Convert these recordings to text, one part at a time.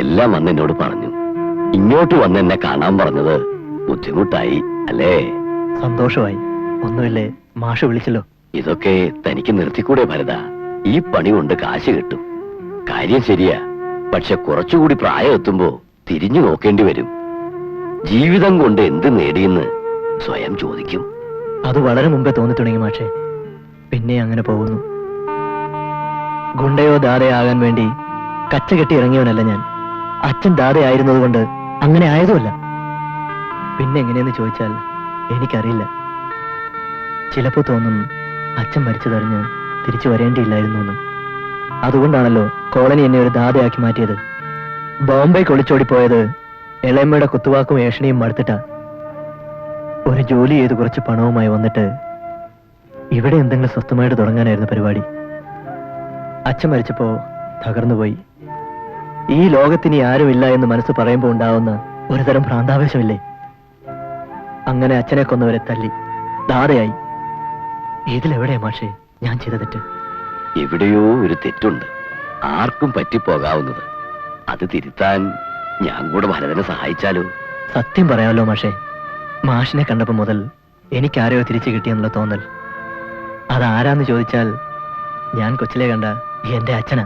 എല്ലാം വന്ന് എന്നോട് പറഞ്ഞു. ഇങ്ങോട്ട് വന്ന് എന്നെ കാണാൻ പറഞ്ഞത് ബുദ്ധിമുട്ടായി അല്ലേ? സന്തോഷമായി. ഒന്നുമില്ലേ, മാഷ് വിളിച്ചല്ലോ. ഇതൊക്കെ തനിക്ക് നിർത്തിക്കൂടെ ഭരത? ഈ പണി കൊണ്ട് കാശ് കിട്ടും. കാര്യം ശരിയാ, പക്ഷെ കുറച്ചുകൂടി പ്രായം എത്തുമ്പോ തിരിഞ്ഞു നോക്കേണ്ടി വരും. ജീവിതം കൊണ്ട് എന്ത് നേടിയെന്ന് സ്വയം ചോദിക്കും. അത് വളരെ മുമ്പേ തോന്നി തുടങ്ങി മാഷേ. പിന്നെ അങ്ങനെ പോകുന്നു. ഗുണ്ടയോ ദാതയോ ആകാൻ വേണ്ടി കച്ചകെട്ടി ഇറങ്ങിയവനല്ല ഞാൻ. അച്ഛൻ ദാതയായിരുന്നത് കൊണ്ട് അങ്ങനെ ആയതുമല്ല. പിന്നെ എങ്ങനെയെന്ന് ചോദിച്ചാൽ എനിക്കറിയില്ല. ചിലപ്പോ തോന്നും അച്ഛൻ മരിച്ചതറിഞ്ഞ് തിരിച്ചു വരേണ്ടിയില്ലായിരുന്നു എന്ന്. അതുകൊണ്ടാണല്ലോ കോളനി എന്നെ ഒരു ദാതയാക്കി മാറ്റിയത്. ബോംബെക്ക് ഒളിച്ചോടിപ്പോയത് ഇളയമ്മയുടെ കുത്തുവാക്കും ഏഷണിയും മടുത്തിട്ടാ. ഒരു ജോലി ചെയ്ത് കുറച്ച് പണവുമായി വന്നിട്ട് ഇവിടെ എന്തെങ്കിലും സ്വസ്ഥമായിട്ട് തുടങ്ങാനായിരുന്നു പരിപാടി. അച്ഛൻ മരിച്ചപ്പോ തകർന്നുപോയി. ഈ ലോകത്തിനി ആരുമില്ല എന്ന് മനസ്സ് പറയുമ്പോൾ ഉണ്ടാവുന്ന ഒരുതരം ഭ്രാന്താവേശമില്ലേ? അങ്ങനെ അച്ഛനെ കൊന്നവരെ തല്ലി ദാതയായി. ഇതിലെവിടെയാ മാഷേ ഞാൻ ചെയ്ത തെറ്റ്? എവിടെയോ ഒരു തെറ്റുണ്ട്, ആർക്കും പറ്റിപ്പോകാവുന്നത്. അത് തിരുത്താൻ ഞാൻ കൂടെ ഭരതനെ സഹായിച്ചാലോ? സത്യം പറയാമല്ലോ മാഷേ, മാഷിനെ കണ്ടപ്പോ മുതൽ എനിക്കാരെയോ തിരിച്ചു കിട്ടിയെന്നുള്ള തോന്നൽ. അതാരാന്ന് ചോദിച്ചാൽ ഞാൻ കൊച്ചിലെ കണ്ട എന്റെ അച്ഛനാ.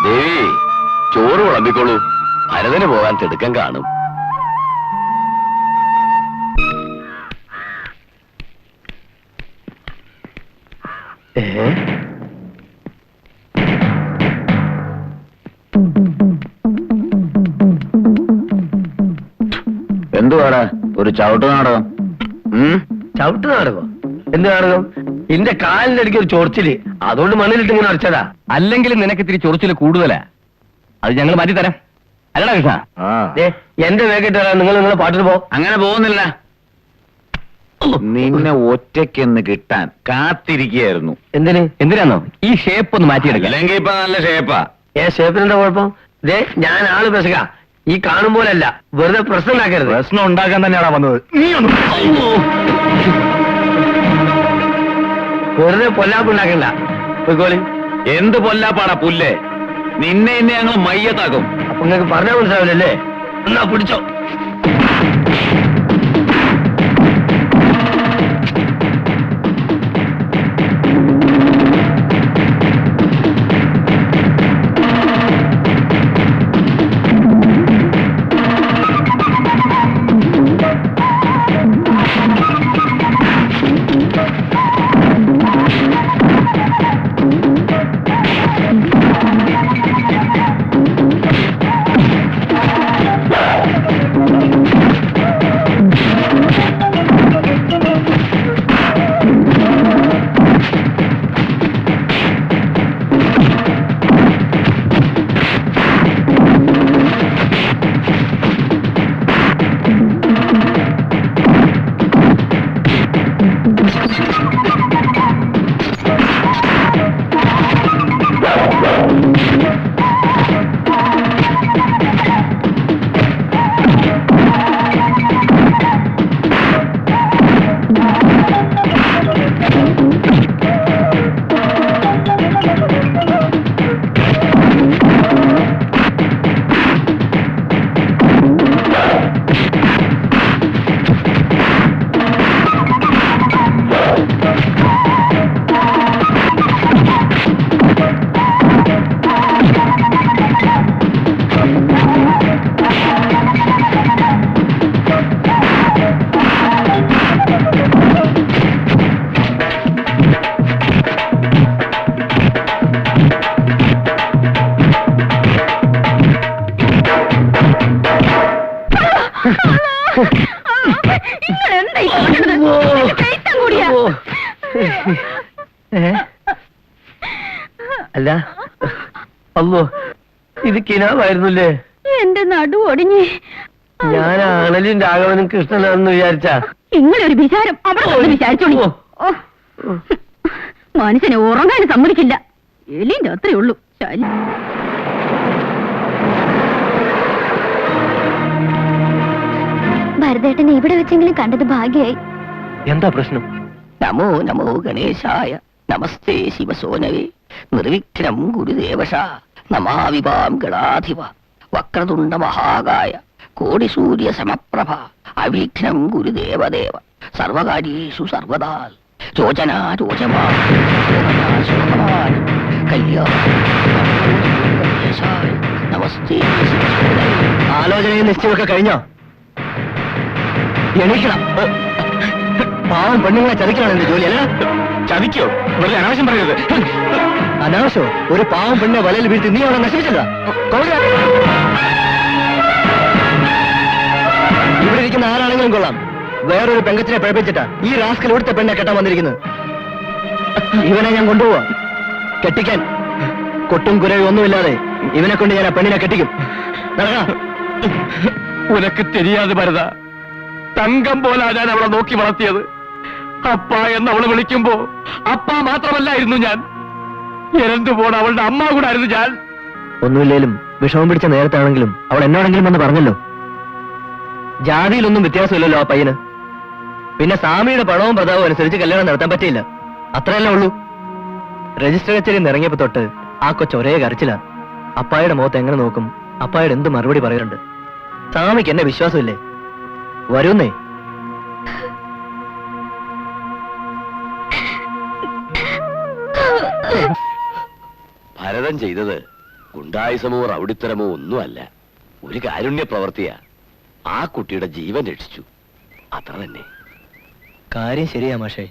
ദേവി, ചോറ് വിളമ്പിക്കോളൂ. ഭരതന് പോകാൻ തിടുക്കം കാണും. എന്തുവാടാ ഒരു ചവിട്ട് നാടകം? ചവിട്ട് നാടകം? എന്ത് നാടകം? എന്റെ കാലിന്റെ ഇടയ്ക്ക് ഒരു ചൊറിച്ചില്, അതുകൊണ്ട് മണ്ണിലിട്ട് ഇങ്ങനെ അടിച്ചതാ. അല്ലെങ്കിൽ നിനക്ക് ഇത്തിരി ചൊറിച്ചില് കൂടുതലാ. അത് ഞങ്ങൾ മാറ്റി തരാം. അല്ലടാ കൃഷ്ണ? എന്റെ വേക്കിട്ട് നിങ്ങൾ നിങ്ങളെ പാട്ടിന് പോ. അങ്ങനെ പോകുന്നില്ല. നിന്നെ ഒറ്റയ്ക്കൊന്ന് കിട്ടാൻ കാത്തിരിക്കുകയായിരുന്നു. എന്തിനാന്നോ? ഈ ഷേപ്പ് ഒന്ന് മാറ്റിയെടുക്കാം. അല്ലെങ്കിൽ ഇപ്പൊ നല്ല ഷേപ്പാ. ഷേപ്പിനെന്താ കുഴപ്പം? ഞാൻ ആള് പ്രസക, ഈ കാണും പോലല്ല. വെറുതെ പ്രശ്നം ഉണ്ടാക്കരുത്. പ്രശ്നം ഉണ്ടാക്കാൻ തന്നെയാണോ വന്നത്? നീ ഒന്ന് വെറുതെ പൊല്ലാപ്പ് ഉണ്ടാക്കണ്ട. പോയിക്കോളി. എന്ത് പൊല്ലാപ്പാടാ പുല്ലേ? നിന്നെ എന്നെ ഞങ്ങൾ മയ്യത്താക്കും. അപ്പൊ നിങ്ങൾക്ക് പറഞ്ഞാൽ മനസ്സിലാവില്ലല്ലേ? എന്നാ പിടിച്ചോ. അല്ല അമ്മോ, ഇത് കിനാവായിരുന്നല്ലേ? എന്റെ നടു ഒടിഞ്ഞ് ഞാൻ അണലിൻ രാഘവനും കൃഷ്ണനാണെന്ന് വിചാരിച്ചാ. ഇങ്ങളൊരു വിചാരം അവിടെ വിചാരിച്ചോളി. മനുഷ്യനെ ഉറങ്ങാൻ സമ്മതിക്കില്ല. എലിന്റെ അത്രേ ഉള്ളൂ. ശരി, ഭരതേട്ടനെ ഇവിടെ വെച്ചെങ്കിലും കണ്ടത് ഭാഗ്യായി. എന്താ പ്രശ്നം? നമോ നമോ ഗണേശായ, നമസ്തേ ശിവസോനവേ, നിർവിഘ്നം ഗുരുദേവശ, നമാവിവാം ഗണാധിപ വക്രതുണ്ട മഹാകായ കോടി സൂര്യ സമപ്രഭ അവിഘ്നം ഗുരുദേവദേവ സർവകാര്യേഷു സർവദാ ചോചനാ ചോചമാൻ കല്യാണ നമസ്തേ. ആലോചനയും നിശ്ചയമൊക്കെ കഴിഞ്ഞോ? എണീക്കണം. പാവം പെണ്ണുങ്ങളെ ചതിക്കണം എന്റെ ജോലി അല്ല. ചതിക്കോ? വെറുതെ അനാവശ്യം പറയരുത്. അനാവശ്യോ? ഒരു പാവം പെണ്ണെ വലയിൽ വീഴ്ത്തി നീ അവിടെ നശിപ്പിച്ചതാ. ഇവിടെ ഇരിക്കുന്ന ആരാണെങ്കിലും കൊള്ളാം, വേറൊരു പെങ്കച്ചിനെ പഴപ്പിച്ചിട്ടാ ഈ റാസ്കൽ ഇവിടുത്തെ പെണ്ണെ കെട്ടാൻ വന്നിരിക്കുന്നത്. ഇവനെ ഞാൻ കൊണ്ടുപോവാ കെട്ടിക്കാൻ. കൊട്ടും കുരയും ഒന്നുമില്ലാതെ ഇവനെ കൊണ്ട് ഞാൻ ആ പെണ്ണിനെ കെട്ടിക്കും. നടക്കാം. ഉനക്ക് தெரியாது ഭരത, തങ്കം പോലാ ഞാൻ അവളെ നോക്കി വളർത്തിയത്. അപ്പ എന്ന് അവളെ വിളിക്കുമ്പോ അപ്പ മാത്രമല്ലായിരുന്നു ഞാൻ, എരന്തു പോണ അവളുടെ അമ്മ കൂടെ ആയിരുന്നു ഞാൻ. ഒന്നുമില്ലേലും വിഷമം പിടിച്ച നേരത്താണെങ്കിലും അവൾ എന്നോടെങ്കിലും വന്ന് പറഞ്ഞല്ലോ. ജാതിയിലൊന്നും വ്യത്യാസമില്ലല്ലോ ആ പയ്യന്. പിന്നെ സ്വാമിയുടെ പണവും പ്രതാപവും അനുസരിച്ച് കല്യാണം നടത്താൻ പറ്റിയില്ല, അത്രയല്ലേ ഉള്ളൂ. രജിസ്റ്റർ കച്ചേരി ഇറങ്ങിയപ്പോ തൊട്ട് ആ കൊച്ചൊരേ കരച്ചില. അപ്പായുടെ മുഖത്ത് എങ്ങനെ നോക്കും, അപ്പായുടെ എന്ത് മറുപടി പറയാറുണ്ട്. സ്വാമിക്ക് എന്നെ വിശ്വാസമില്ലേ? വരുന്നേ. ഭരതൻ ചെയ്തത് ഗുണ്ടായുസമോ റൗഡിത്തരമോ ഒന്നുമല്ല, ഒരു കാരുണ്യ പ്രവൃത്തിയാ. ആ കുട്ടിയുടെ ജീവൻ രക്ഷിച്ചു, അത്ര തന്നെ. കാര്യം ശരിയാ മാഷേ,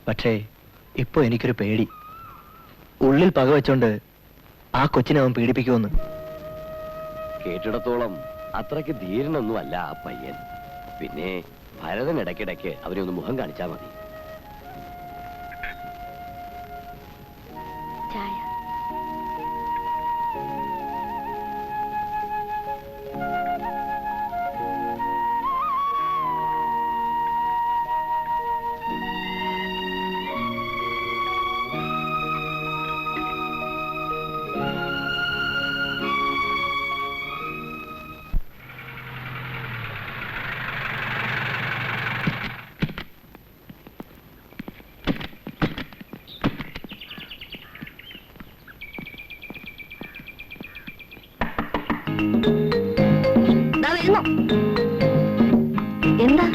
പക്ഷേ ഇപ്പൊ എനിക്കൊരു പേടി. ഉള്ളിൽ പകവെച്ചോണ്ട് ആ കൊച്ചിനെ അവൻ പീഡിപ്പിക്കുമെന്ന്. കേട്ടിടത്തോളം അത്രയ്ക്ക് ധീരനൊന്നും അല്ല ആ പയ്യൻ. പിന്നെ ഭരതൻ ഇടയ്ക്കിടയ്ക്ക് അവനെ ഒന്ന് മുഖം കാണിച്ചാ മതി. ചായ. എന്താ?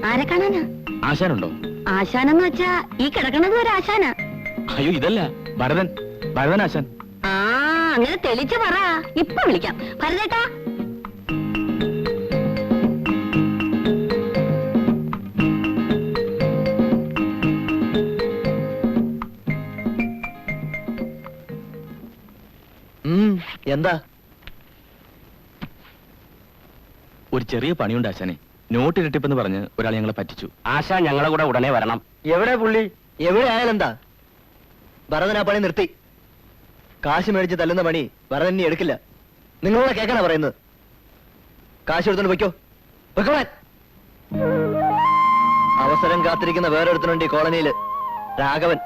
ആരെ കാണാനാ? ആശാനുണ്ടോ? ആശാനെന്ന് വെച്ചാ ഈ കിടക്കണത് ഒരു ആശാനാ? അയ്യോ, ഇതല്ല ഭരതൻ. ഭരതൻ ആശാൻ. ആ, അങ്ങനെ തെളിച്ചു പറ. ഇപ്പൊ വിളിക്കാം. ഭരതേട്ടാ. എന്താ? ഒരു ചെറിയ പണിയുണ്ട് ആശാനെ. നോട്ട് ഇരട്ടിപ്പെന്ന് പറഞ്ഞ് ഒരാൾ ഞങ്ങളെ പറ്റിച്ചു. ആശാൻ ഞങ്ങളെ കൂടെ ഉടനെ വരണം. എവിടെ പുള്ളി? എവിടെ ആയാലെന്താ? ഭരതൻ ആ പണി നിർത്തി. കാശ് മേടിച്ച് തല്ലുന്ന പണി ഭരതൻ ഇനി എടുക്കില്ല. നിങ്ങളോട് കേൾക്കാനാ പറയുന്നത്. കാശ് എടുത്തോണ്ട് പൊയ്ക്കോ. പൊയ്ക്കോളാൻ. അവസരം കാത്തിരിക്കുന്ന വേറൊരുത്തനുണ്ട് ഈ കോളനിയില്, രാഘവൻ.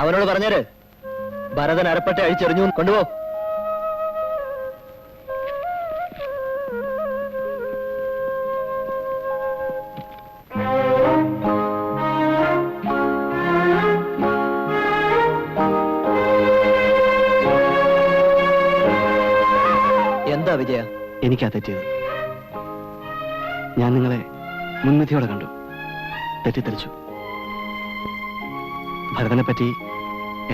അവനോട് പറഞ്ഞേര് ഭരതൻ അരപ്പട്ട അഴിച്ചെറിഞ്ഞു. കൊണ്ടുപോ. എന്താ വിജയ? എനിക്കാ തെറ്റിയത്. ഞാൻ നിങ്ങളെ മുൻവിധിയോടെ കണ്ടു, തെറ്റിദ്ധരിച്ചു. ഭരതനെ പറ്റി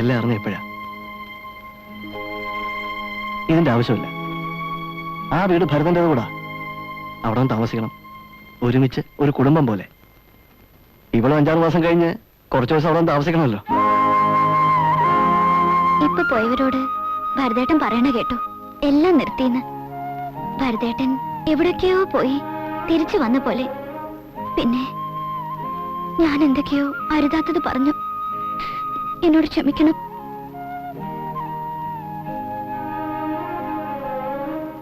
എല്ലാം അറിഞ്ഞ എപ്പോഴാ? ഇതിന്റെ ആവശ്യമില്ല. ആ വീട് ഭരതന്റെ കൂടാ. അവിടെ താമസിക്കണം, ഒരുമിച്ച് ഒരു കുടുംബം പോലെ. ഇവിടെ 5-6 മാസം കഴിഞ്ഞ് കുറച്ചു ദിവസം അവിടെ താമസിക്കണമല്ലോ. ഇപ്പൊ പോയവരോട് ഭരതേട്ടൻ പറയണ കേട്ടോ, എല്ലാം നിർത്തിന്ന്. ഭരതേട്ടൻ എവിടൊക്കെയോ പോയി തിരിച്ചു വന്ന പോലെ. പിന്നെ ഞാൻ എന്തൊക്കെയോ അരുതാത്തത് പറഞ്ഞു. എന്നോട് ക്ഷമിക്കണം.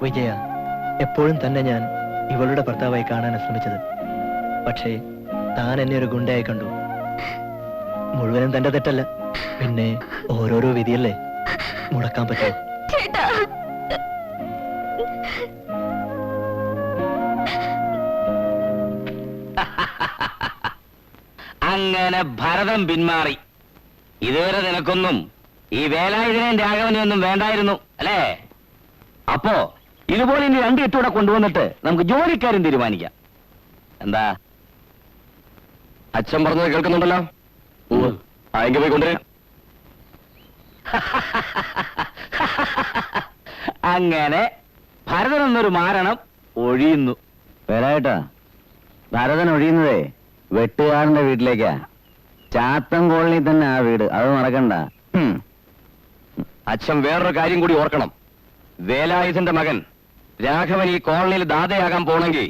വിജയ, എപ്പോഴും തന്നെ ഞാൻ ഇവളുടെ ഭർത്താവായി കാണാനാണ് ശ്രമിച്ചത്. പക്ഷേ താൻ എന്നെ ഒരു ഗുണ്ടയായി കണ്ടു. മുഴുവനും തന്റെ തെറ്റല്ല, പിന്നെ ഓരോരോ വിധിയല്ലേ, മുടക്കാൻ പറ്റുമോ? ചേട്ടാ, അങ്ങനെ ഭരതൻ പിന്മാറി. ഇതുവരെ നിനക്കൊന്നും ഈ വേലായുധനെയും രാഘവനെയും ഒന്നും വേണ്ടായിരുന്നു അല്ലേ? അപ്പോ ഇതുപോലെ ഇനി 2 എട്ടൂടെ കൊണ്ടുവന്നിട്ട് നമുക്ക് ജോലിക്കാരും തീരുമാനിക്കാം. എന്താ? അച്ഛൻ പറഞ്ഞത് കേൾക്കുന്നുണ്ടല്ലോ. എങ്കിൽ പോയി കൊണ്ടുവരാം. അങ്ങനെ ഭരതൻ എന്നൊരു മാരണം ഒഴിയുന്നു. വേലായിട്ടാ, ഭരതൻ ഒഴിയുന്നതേ വെട്ടുകാരന്റെ വീട്ടിലേക്കാ. ചാത്തൻ കോളനി തന്നെ ആ വീട്, അത് മറക്കണ്ട. അച്ഛൻ വേറൊരു കാര്യം കൂടി ഓർക്കണം. വേലായുധന്റെ മകൻ രാഘവൻ ഈ കോളനിയിൽ ദാതയാകാൻ പോണെങ്കിൽ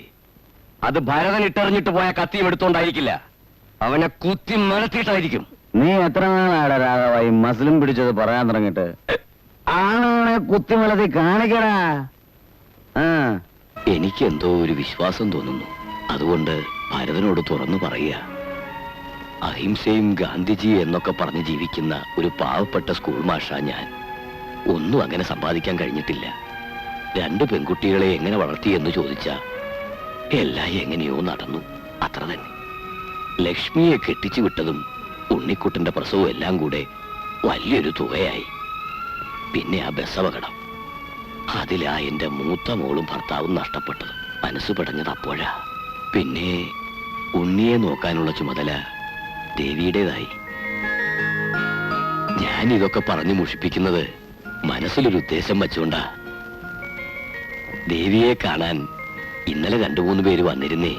അത് ഭരതൻ ഇട്ടെറിഞ്ഞിട്ട് പോയ കത്തിയും എടുത്തോണ്ടായിരിക്കില്ല, അവനെ കുത്തി മലത്തിയിട്ടായിരിക്കും. നീ എത്ര നാളാടാ രാഘവായി മസിലും പിടിച്ചത് പറയാൻ തുടങ്ങിട്ട്? ആണെ കുത്തിമലത്തി കാണിക്കടാ. എനിക്കെന്തോ ഒരു വിശ്വാസം തോന്നുന്നു. അതുകൊണ്ട് ഭരതനോട് തുറന്നു പറയുക. അഹിംസയും ഗാന്ധിജി എന്നൊക്കെ പറഞ്ഞ് ജീവിക്കുന്ന ഒരു പാവപ്പെട്ട സ്കൂൾ മാഷാ ഞാൻ. ഒന്നും അങ്ങനെ സമ്പാദിക്കാൻ കഴിഞ്ഞിട്ടില്ല. 2 പെൺകുട്ടികളെ എങ്ങനെ വളർത്തി എന്ന് ചോദിച്ചാ എല്ലാം എങ്ങനെയോ നടന്നു, അത്ര തന്നെ. ലക്ഷ്മിയെ കെട്ടിച്ചു വിട്ടതും ഉണ്ണിക്കുട്ടന്റെ പ്രസവവും എല്ലാം കൂടെ വലിയൊരു തുകയായി. പിന്നെ ആ ബസ് അപകടം, അതിലാ എന്റെ മൂത്ത മോളും ഭർത്താവും നഷ്ടപ്പെട്ടത്. മനസ്സ് പിടഞ്ഞത് അപ്പോഴാ. പിന്നെ ഉണ്ണിയെ നോക്കാനുള്ള ചുമതല ദേവിയുടേതായി. ഞാൻ ഇതൊക്കെ പറഞ്ഞു മുഷിപ്പിക്കുന്നത് മനസ്സിലൊരു ഉദ്ദേശം വെച്ചുകൊണ്ടാ. ദേവിയെ കാണാൻ ഇന്നലെ 2-3 പേര് വന്നിരുന്നേ.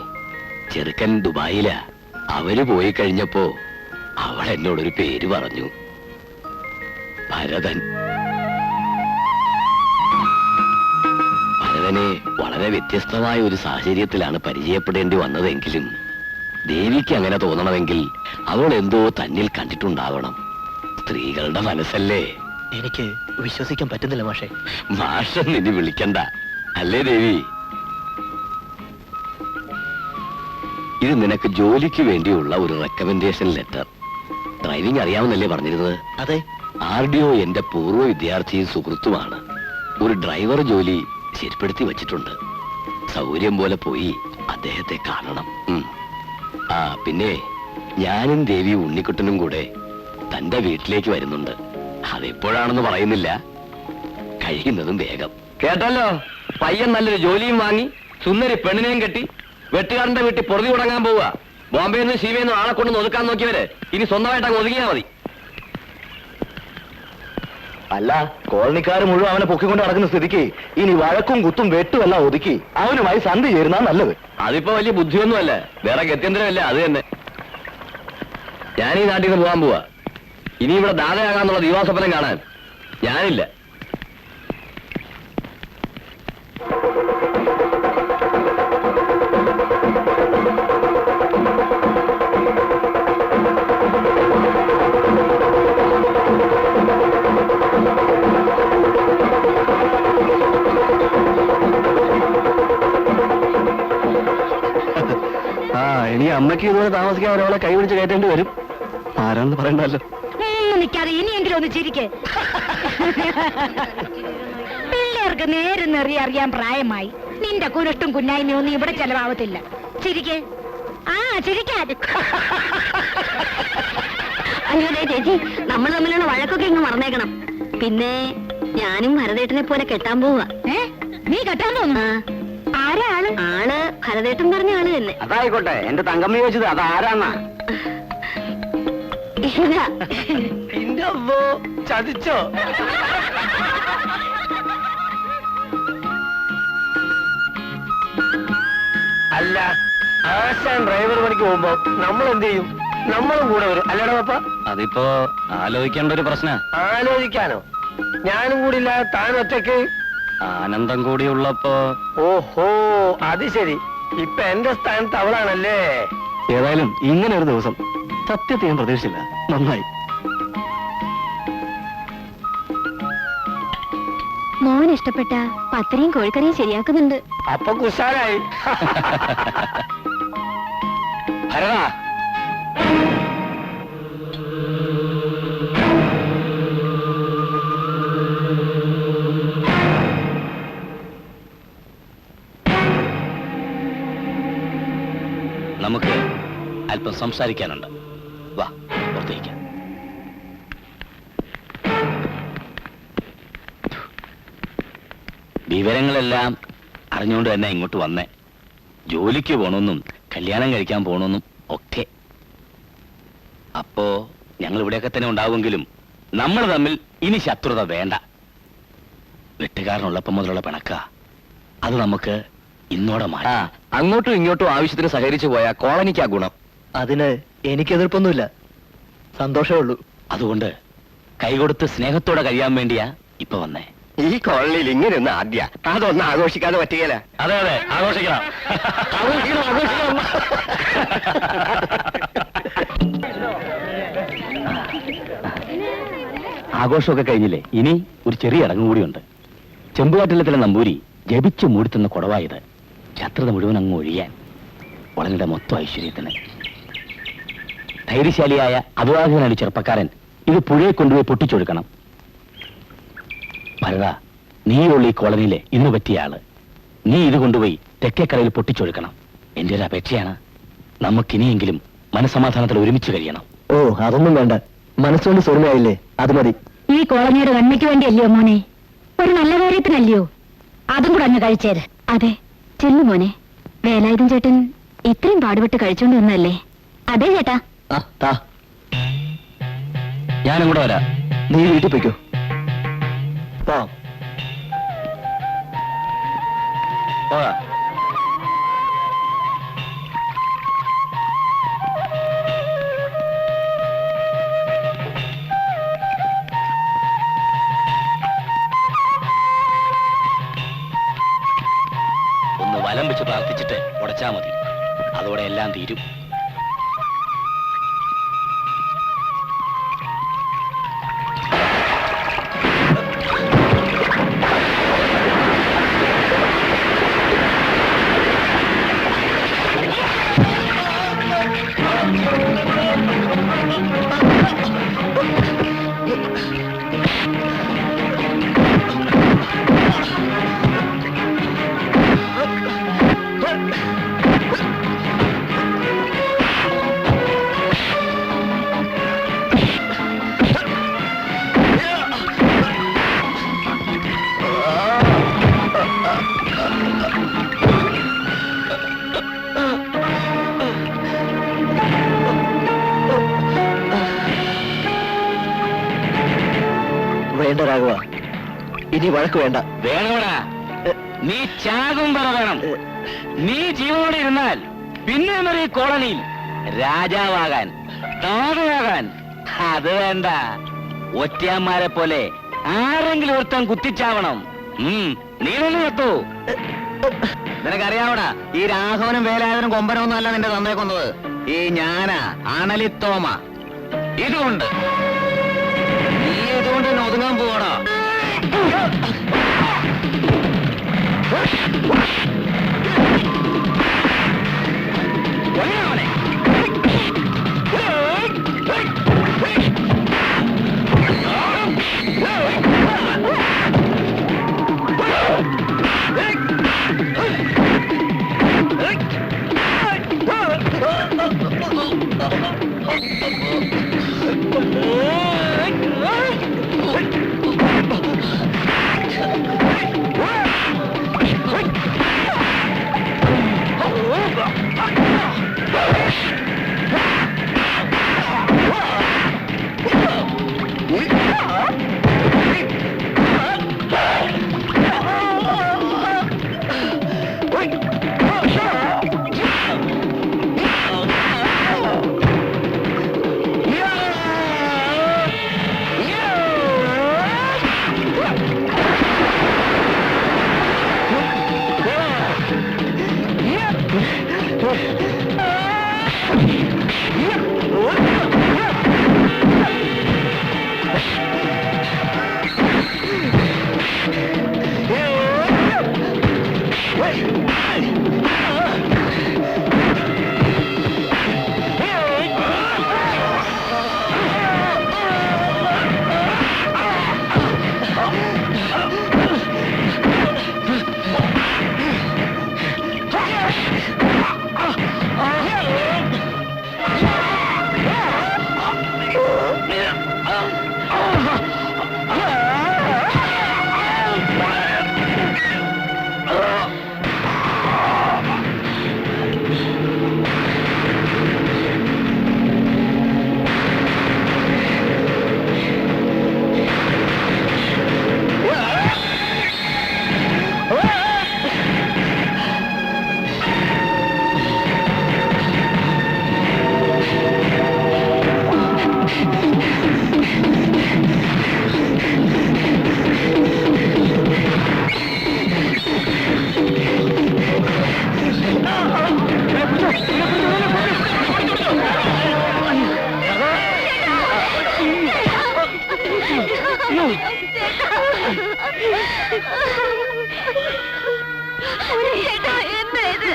ചെറുക്കൻ ദുബായിലാ. അവര് പോയി കഴിഞ്ഞപ്പോ അവൾ എന്നോടൊരു പേര് പറഞ്ഞു, ഭരതൻ. ഭരതനെ വളരെ വ്യത്യസ്തമായ ഒരു സാഹചര്യത്തിലാണ് പരിചയപ്പെടേണ്ടി വന്നതെങ്കിലും ദേവിക്ക് അങ്ങനെ തോന്നണമെങ്കിൽ അവൾ എന്തോ തന്നിൽ കണ്ടിട്ടുണ്ടാവണം. സ്ത്രീകളുടെ മനസ്സല്ലേ. എനിക്ക് വിശ്വസിക്കാൻ പറ്റുന്നില്ല മാഷെ. മാഷം നിന്നെ വിളിക്കണ്ട, അല്ലേ ദേവി? ഇത് നിനക്ക് ജോലിക്ക് വേണ്ടിയുള്ള ഒരു റെക്കമെൻഡേഷൻ ലെറ്റർ. ഡ്രൈവിംഗ് അറിയാമെന്നല്ലേ പറഞ്ഞിരുന്നത്? അതെ. RDO എന്റെ പൂർവ്വ വിദ്യാർത്ഥിയും സുഹൃത്തുമാണ്. ഒരു ഡ്രൈവർ ജോലി ശരിപ്പെടുത്തി വച്ചിട്ടുണ്ട്. സൗകര്യം പോലെ പോയി അദ്ദേഹത്തെ കാണണം. പിന്നെ ഞാനും ദേവി ഉണ്ണിക്കുട്ടനും കൂടെ തന്റെ വീട്ടിലേക്ക് വരുന്നുണ്ട്. അതെപ്പോഴാണെന്ന് പറയുന്നില്ല, കഴിയുന്നതും വേഗം. കേട്ടല്ലോ, പയ്യൻ നല്ലൊരു ജോലിയും വാങ്ങി സുന്ദരി പെണ്ണിനെയും കെട്ടി വെട്ടുകാരന്റെ വീട്ടിൽ പൊറുതി തുടങ്ങാൻ പോവുക. ബോംബെയിൽ നിന്ന് ശിവയിൽ നിന്ന് ആളെ കൊണ്ട് ഒതുക്കാൻ നോക്കിയവര് ഇനി സ്വന്തമായിട്ട് അങ്ങ് ഒതുങ്ങിയാൽ മതി. അല്ല, കോളനിക്കാർ മുഴുവൻ അവനെ പൊക്കിക്കൊണ്ട് നടക്കുന്ന സ്ഥിതിക്ക് ഇനി വഴക്കും കുത്തും വെട്ടുമെല്ലാം ഒതുക്കി അവനുമായി സന്ധി ചേരുന്ന നല്ലത്. അതിപ്പോ വലിയ ബുദ്ധിയൊന്നുമല്ല, വേറെ ഗത്യന്തരമല്ല, അത് തന്നെ. ഞാൻ ഈ നാട്ടിൽ നിന്ന് പോകാൻ പോവാ. ഇനി ഇവിടെ ദാതയാകാന്നുള്ള ദിവാസ്വപ്നം കാണാൻ ഞാനില്ല. ഇനി അമ്മയ്ക്ക് ഇതുപോലെ താമസിക്കാൻ ഒരാളെ കൈപിടിച്ച് കയറ്റേണ്ടി വരും. ആരാണെന്ന് പറയണ്ടല്ലോ. നിൽക്കാതെ ഇനിയെങ്കിലും ഒന്ന് ചിരിക്ക്. പിള്ളേർക്ക് നേരെ നെറി അറിയാൻ പ്രായമായി. നിന്റെ കുരുട്ടും കുന്നായ്മ ഒന്നും ഇവിടെ ചെലവാവത്തില്ല. ചിരിക്ക്. ചിരിക്കാൻ. അയ്യോ ചേച്ചി, നമ്മൾ തമ്മിലുള്ള വഴക്കൊക്കെ ഇങ്ങ് മറന്നേക്കണം. പിന്നെ ഞാനും ഭരതേട്ടനെ പോലെ കെട്ടാൻ പോവാ. നീ കെട്ടാൻ തോന്നുന്നു. ആരാ ആള്? ആള് ഭരതേട്ടൻ പറഞ്ഞ ആള് തന്നെ. അതായിക്കോട്ടെ, എന്റെ തങ്കമ്മ ചോദിച്ചത് അതാരാന്നാ? ചതിച്ചോ? അല്ല, ആശാൻ ഡ്രൈവർ പണിക്ക് പോകുമ്പോ നമ്മൾ എന്ത് ചെയ്യും? നമ്മളും കൂടെ വരും, അല്ലേടാ പപ്പ? അതിപ്പോ ആലോചിക്കേണ്ട ഒരു പ്രശ്ന. ആലോചിക്കാനോ? ഞാനും കൂടി ഇല്ലാതെ താൻ ഒറ്റയ്ക്ക്? ആനന്ദം കൂടി ഉള്ളപ്പോ. ഓഹോ, അത് ശരി. ഇപ്പൊ എന്റെ സ്ഥാനത്ത് അവളാണല്ലേ? ഏതായാലും ഇങ്ങനെ ഒരു ദിവസം സത്യത്തെ ഞാൻ പ്രതീക്ഷിച്ചില്ല. നന്നായി. മോൻ ഇഷ്ടപ്പെട്ട പത്തരിയും കോഴിക്കറിയും ശരിയാക്കുന്നുണ്ട്. അപ്പൊ കുശാലായി. ഭരതാ, നമുക്ക് അല്പം സംസാരിക്കാനുണ്ട്. വാ, പുറത്തേക്ക്. വിവരങ്ങളെല്ലാം അറിഞ്ഞുകൊണ്ട് തന്നെ ഇങ്ങോട്ട് വന്നേ. ജോലിക്ക് പോണമെന്നും കല്യാണം കഴിക്കാൻ പോണമെന്നും ഒക്കെ. അപ്പോ ഞങ്ങൾ ഇവിടെയൊക്കെ തന്നെ ഉണ്ടാവുമെങ്കിലും നമ്മൾ തമ്മിൽ ഇനി ശത്രുത വേണ്ട. വെട്ടുകാരനുള്ളപ്പം മുതലുള്ള പിണക്ക അത് നമുക്ക് ഇന്നോടെ മാറ്റാം. അങ്ങോട്ടും ഇങ്ങോട്ടും ആവശ്യത്തിന് സഹകരിച്ചു പോയാ കോളനിക്കാ ഗുണം. അതിന് എനിക്ക് എതിർപ്പൊന്നുമില്ല, സന്തോഷമേ ഉള്ളൂ. അതുകൊണ്ട് കൈകൊടുത്ത് സ്നേഹത്തോടെ കഴിയാൻ വേണ്ടിയാ ഇപ്പൊ വന്നേ. ഈ കോളനിയിൽ ഇങ്ങനെ ഒന്ന് ആദ്യ അതൊന്നും ആഘോഷിക്കാതെ പറ്റുകയില്ല. അതെ അതെ, ആഘോഷിക്കണം. ആഘോഷമൊക്കെ കഴിഞ്ഞില്ലേ, ഇനി ഒരു ചെറിയ അടങ്ങും കൂടിയുണ്ട്. ചെമ്പുകാട്ടിലത്തിലെ നമ്പൂരി ജപിച്ചു മൂടിത്തുന്ന കുടവായത് ശത്രുത മുഴുവൻ അങ്ങ് ഒഴിയാൻ, വളങ്ങളുടെ മൊത്തം ഐശ്വര്യത്തിന്. ധൈര്യശാലിയായ അവിവാഹിതനായ ചെറുപ്പക്കാരൻ ഇത് പുഴയെ കൊണ്ടുപോയി പൊട്ടിച്ചൊഴുക്കണം. ഭരത, നീയുള്ള ഈ കോളനിയിലെ ഇന്ന് പറ്റിയ ആള്, നീ ഇത് കൊണ്ടുപോയി തെക്കേക്കരയിൽ പൊട്ടിച്ചൊഴുക്കണം. എന്റെ ഒരു അപേക്ഷയാണ്. നമുക്കിനിയെങ്കിലും മനസ്സമാധാനത്തിൽ ഒരുമിച്ച് കഴിയണം. ഓ, അതൊന്നും വേണ്ട. മനസ്സുകൊണ്ട് സ്വരമായില്ലേ, അത് മതി. ഈ കോളനിയുടെ നന്മയ്ക്ക് വേണ്ടിയല്ലയോ മോനെ? ഒരു നല്ല കാര്യത്തിനല്ലയോ? അതും കൂടെ അങ്ങ് കഴിച്ചേര്. അതെ, ചെല്ലു മോനെ. വേലായുധൻ ചേട്ടൻ ഇത്രയും പാടുപെട്ട് കഴിച്ചോണ്ട് വന്നല്ലേ? അതെ ചേട്ടാ. ആ, താ. ഞാനും കൂടെ വരാം. നീ വീട്ടിൽ പോയിക്കോ. പോവാം. പോകാം. ഒന്ന് വലം വെച്ച് പ്രാർത്ഥിച്ചിട്ട് ഉടച്ചാ മതി. അതോടെ എല്ലാം തീരും. വേണ്ട രാഘവ, ഇനി വഴക്ക് വേണ്ട. വേണോടാ, നീ ചാകും പറ വേണം. നീ ജീവനോടെ ഇരുന്നാൽ പിന്നെ ഈ കോളനിയിൽ രാജാവാകാൻ, താഴെയാകാൻ. അത് വേണ്ട. ഒറ്റയന്മാരെ പോലെ ആരെങ്കിലും ഒരുത്തൻ കുത്തിച്ചാവണം. നീ തന്നെ എത്തൂ. നിനക്കറിയാവടാ, ഈ രാഘവനും വേലായുധനും കൊമ്പനൊന്നും അല്ല നിന്റെ തന്നേ കൊന്നത്. ഈ ഞാനാ, അണലിത്തോമ. ഇതുകൊണ്ട് നീ ഇതുകൊണ്ട് തന്നെ ഒതുങ്ങാൻ പോവാടാ. Oh! ചേട്ടാ, എന്താ ഇത്?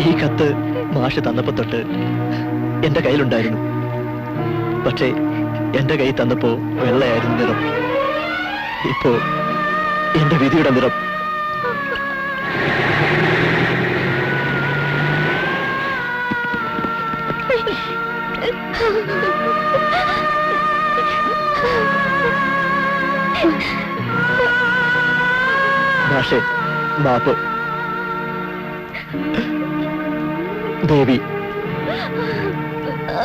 ഈ കത്ത് മാഷ് തന്നപ്പോ തൊട്ട് എന്റെ കയ്യിലുണ്ടായിരുന്നു. പക്ഷേ എന്റെ കൈ തന്നപ്പോ വെള്ളയായിരുന്നു നിറം. ഇപ്പോ എന്റെ വിധിയുടെ നിറം. മാഷെ, മാപ്പ്. ദേവി, ആ